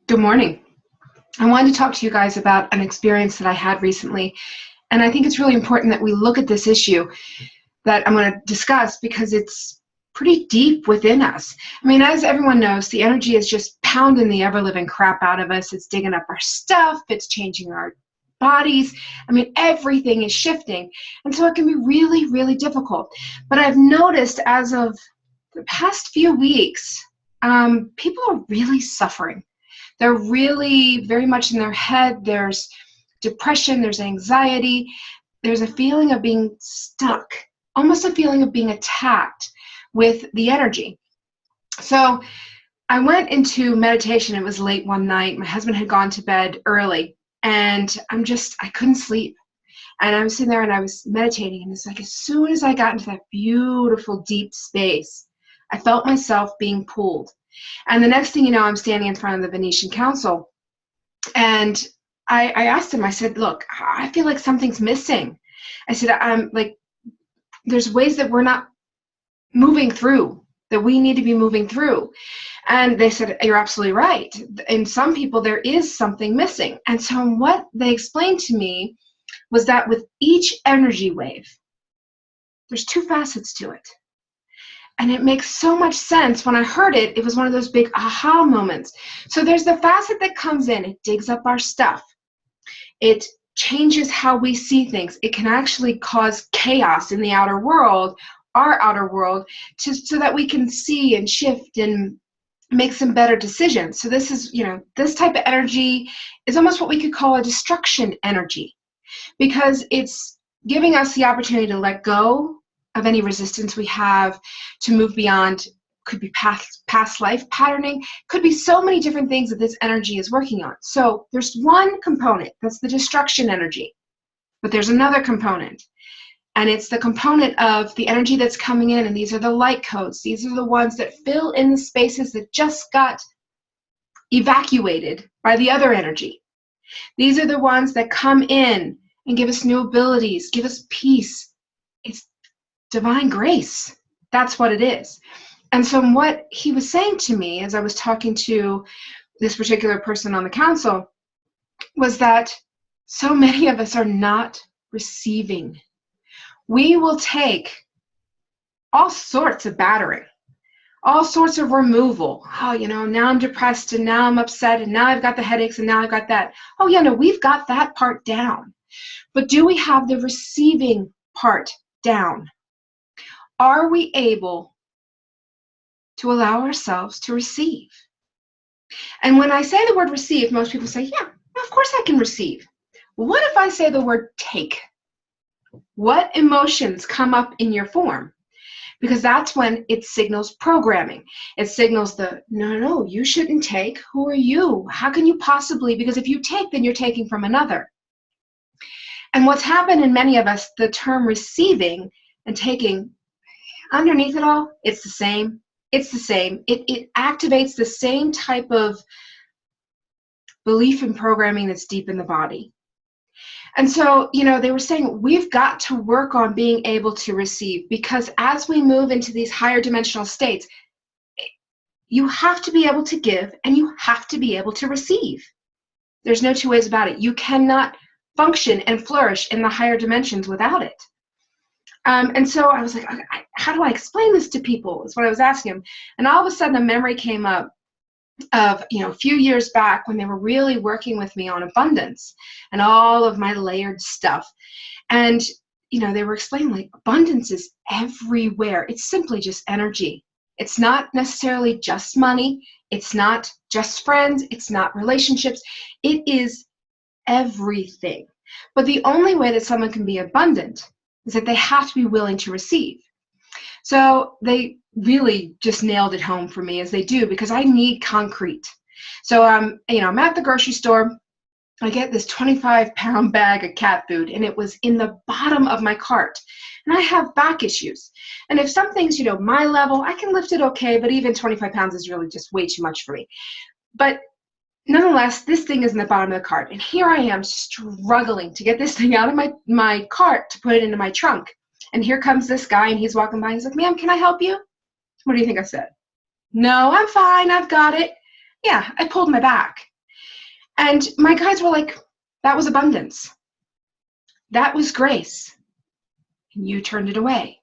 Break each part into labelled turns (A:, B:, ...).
A: Good morning. I wanted to talk to you guys about an experience that I had recently, and I think it's really important that we look at this issue that I'm going to discuss because it's pretty deep within us. I mean, as everyone knows, the energy is just pounding the ever-living crap out of us. It's digging up our stuff. It's changing our bodies. I mean, everything is shifting, and so it can be really, really difficult. But I've noticed as of the past few weeks, people are really suffering. They're really very much in their head. There's depression, there's anxiety, there's a feeling of being stuck, almost a feeling of being attacked with the energy. So I went into meditation. It was late one night. My husband had gone to bed early, and I couldn't sleep. And I was sitting there and I was meditating, and it's like as soon as I got into that beautiful deep space, I felt myself being pulled. And the next thing you know, I'm standing in front of the Venetian Council, and I asked him, I said, look, I feel like something's missing. I said, I'm like, there's ways that we're not moving through, that we need to be moving through. And they said, you're absolutely right. In some people, there is something missing. And so what they explained to me was that with each energy wave, there's two facets to it. And it makes so much sense. When I heard it, it was one of those big aha moments. So there's the facet that comes in. It digs up our stuff. It changes how we see things. It can actually cause chaos in the outer world, our outer world, so that we can see and shift and make some better decisions. So this is, this type of energy is almost what we could call a destruction energy, because it's giving us the opportunity to let go of any resistance we have, to move beyond. Could be past life patterning, could be so many different things that this energy is working on. So there's one component, that's the destruction energy, but there's another component, and it's the component of the energy that's coming in, and these are the light codes. These are the ones that fill in the spaces that just got evacuated by the other energy. These are the ones that come in and give us new abilities, give us peace. It's divine grace. That's what it is. And so what he was saying to me as I was talking to this particular person on the council was that so many of us are not receiving. We will take all sorts of battering, all sorts of removal. Oh, now I'm depressed, and now I'm upset, and now I've got the headaches, and now I've got that. Oh, yeah, no, we've got that part down. But do we have the receiving part down? Are we able to allow ourselves to receive? And when I say the word receive, most people say, yeah, of course I can receive. What if I say the word take? What emotions come up in your form? Because that's when it signals programming. It signals no, you shouldn't take. Who are you? How can you possibly? Because if you take, then you're taking from another. And what's happened in many of us, the term receiving and taking, underneath it all, it's the same. It's the same. It activates the same type of belief and programming that's deep in the body. And so, they were saying we've got to work on being able to receive, because as we move into these higher dimensional states, you have to be able to give and you have to be able to receive. There's no two ways about it. You cannot function and flourish in the higher dimensions without it. And so I was like, how do I explain this to people? Is what I was asking him. And all of a sudden a memory came up of, a few years back when they were really working with me on abundance and all of my layered stuff. And, they were explaining like abundance is everywhere. It's simply just energy. It's not necessarily just money. It's not just friends. It's not relationships. It is everything. But the only way that someone can be abundant is that they have to be willing to receive. So they really just nailed it home for me, as they do, because I need concrete. So I'm at the grocery store. I get this 25-pound bag of cat food, and it was in the bottom of my cart. And I have back issues. And if something's, my level, I can lift it okay, but even 25 pounds is really just way too much for me. But nonetheless, this thing is in the bottom of the cart, and here I am struggling to get this thing out of my cart to put it into my trunk. And here comes this guy, and he's walking by, and he's like, ma'am, can I help you? What do you think I said? No, I'm fine, I've got it. Yeah, I pulled my back. And my guides were like, that was abundance. That was grace. And you turned it away.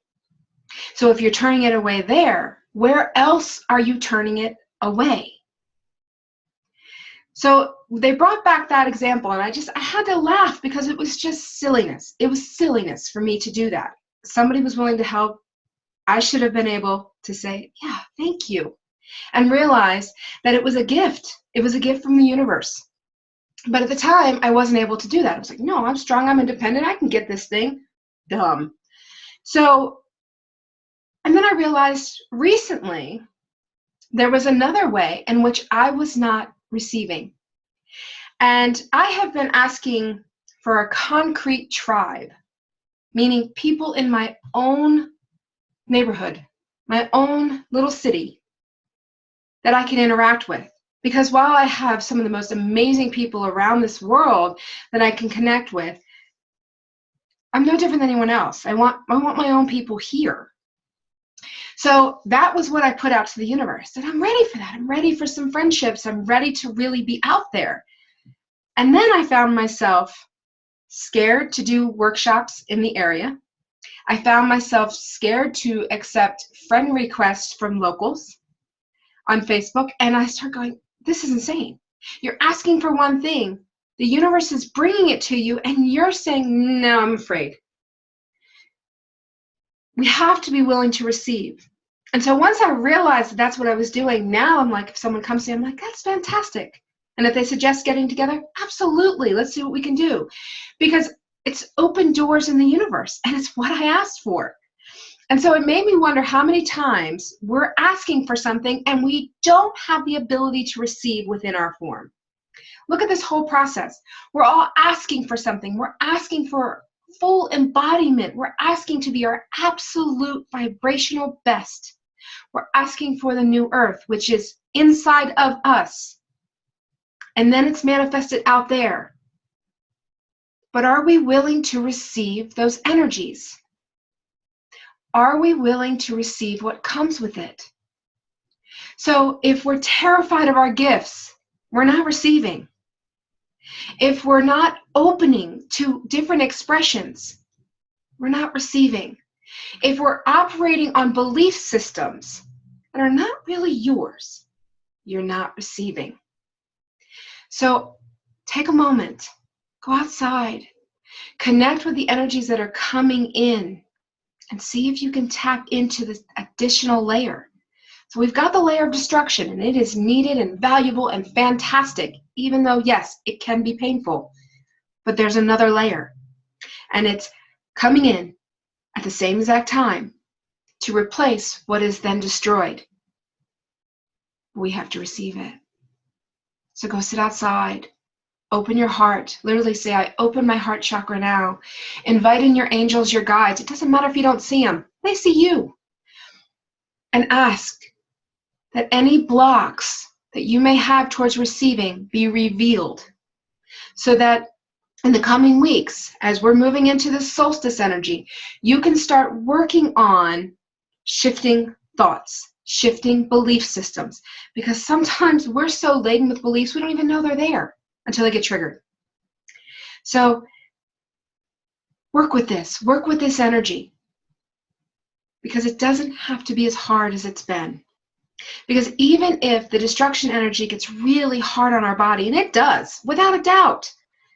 A: So if you're turning it away there, where else are you turning it away? So they brought back that example, and I had to laugh because it was just silliness. It was silliness for me to do that. Somebody was willing to help. I should have been able to say, yeah, thank you, and realize that it was a gift. It was a gift from the universe. But at the time, I wasn't able to do that. I was like, no, I'm strong, I'm independent, I can get this thing. Dumb. So, and then I realized recently there was another way in which I was not receiving. And I have been asking for a concrete tribe, meaning people in my own neighborhood, my own little city that I can interact with. Because while I have some of the most amazing people around this world that I can connect with, I'm no different than anyone else. I want my own people here. So that was what I put out to the universe. And I'm ready for that. I'm ready for some friendships. I'm ready to really be out there. And then I found myself scared to do workshops in the area. I found myself scared to accept friend requests from locals on Facebook. And I started going, this is insane. You're asking for one thing. The universe is bringing it to you, and you're saying, no, I'm afraid. We have to be willing to receive. And so once I realized that that's what I was doing, now I'm like, if someone comes to me, I'm like, that's fantastic. And if they suggest getting together, absolutely, let's see what we can do. Because it's open doors in the universe, and it's what I asked for. And so it made me wonder how many times we're asking for something and we don't have the ability to receive within our form. Look at this whole process. We're all asking for something. We're asking for full embodiment. We're asking to be our absolute vibrational best. We're asking for the new earth, which is inside of us. And then it's manifested out there. But are we willing to receive those energies? Are we willing to receive what comes with it? So if we're terrified of our gifts, we're not receiving. If we're not opening to different expressions, we're not receiving. If we're operating on belief systems that are not really yours, you're not receiving. So take a moment, go outside, connect with the energies that are coming in, and see if you can tap into this additional layer. So we've got the layer of destruction, and it is needed and valuable and fantastic, even though, yes, it can be painful. But there's another layer, and it's coming in at the same exact time to replace what is then destroyed. We have to receive it. So go sit outside. Open your heart. Literally say, I open my heart chakra now. Invite in your angels, your guides. It doesn't matter if you don't see them. They see you. And ask that any blocks that you may have towards receiving be revealed, so that in the coming weeks, as we're moving into the solstice energy, you can start working on shifting thoughts, shifting belief systems. Because sometimes we're so laden with beliefs, we don't even know they're there until they get triggered. So work with this energy, because it doesn't have to be as hard as it's been. Because even if the destruction energy gets really hard on our body, and it does, without a doubt.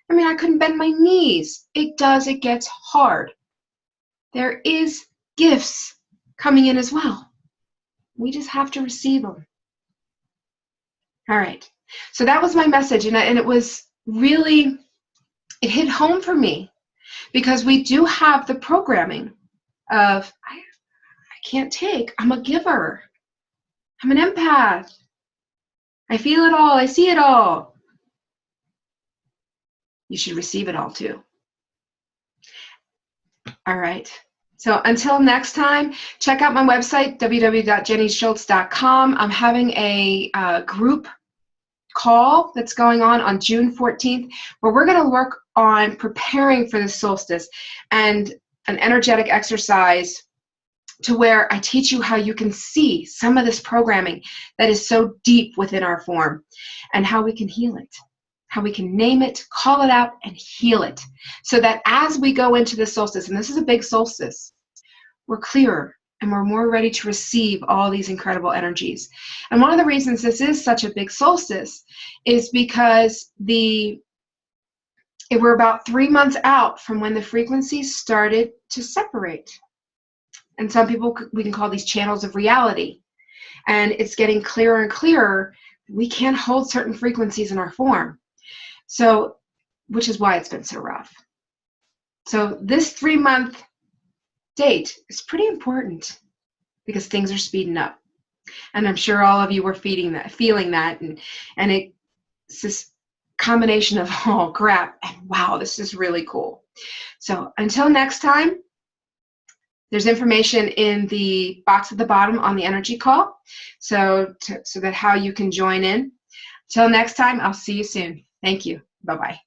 A: I mean, I couldn't bend my knees. It does, it gets hard. There is gifts coming in as well. We just have to receive them. All right. So that was my message, and it was really, it hit home for me, because we do have the programming of, I can't take, I'm a giver. I'm an empath. I feel it all. I see it all. You should receive it all too. All right. So until next time, check out my website, www.jennyschultz.com. I'm having a group call that's going on June 14th, where we're going to work on preparing for the solstice, and an energetic exercise to where I teach you how you can see some of this programming that is so deep within our form and how we can heal it. how we can name it, call it out, and heal it. So that as we go into the solstice, and this is a big solstice, we're clearer and we're more ready to receive all these incredible energies. And one of the reasons this is such a big solstice is because we're about 3 months out from when the frequencies started to separate. And some people, we can call these channels of reality. And it's getting clearer and clearer. We can't hold certain frequencies in our form. So, which is why it's been so rough. So this 3-month date is pretty important because things are speeding up. And I'm sure all of you were feeling that. And it's this combination of, oh crap, and wow, this is really cool. So until next time, there's information in the box at the bottom on the energy call, so that how you can join in. Till next time, I'll see you soon. Thank you. Bye-bye.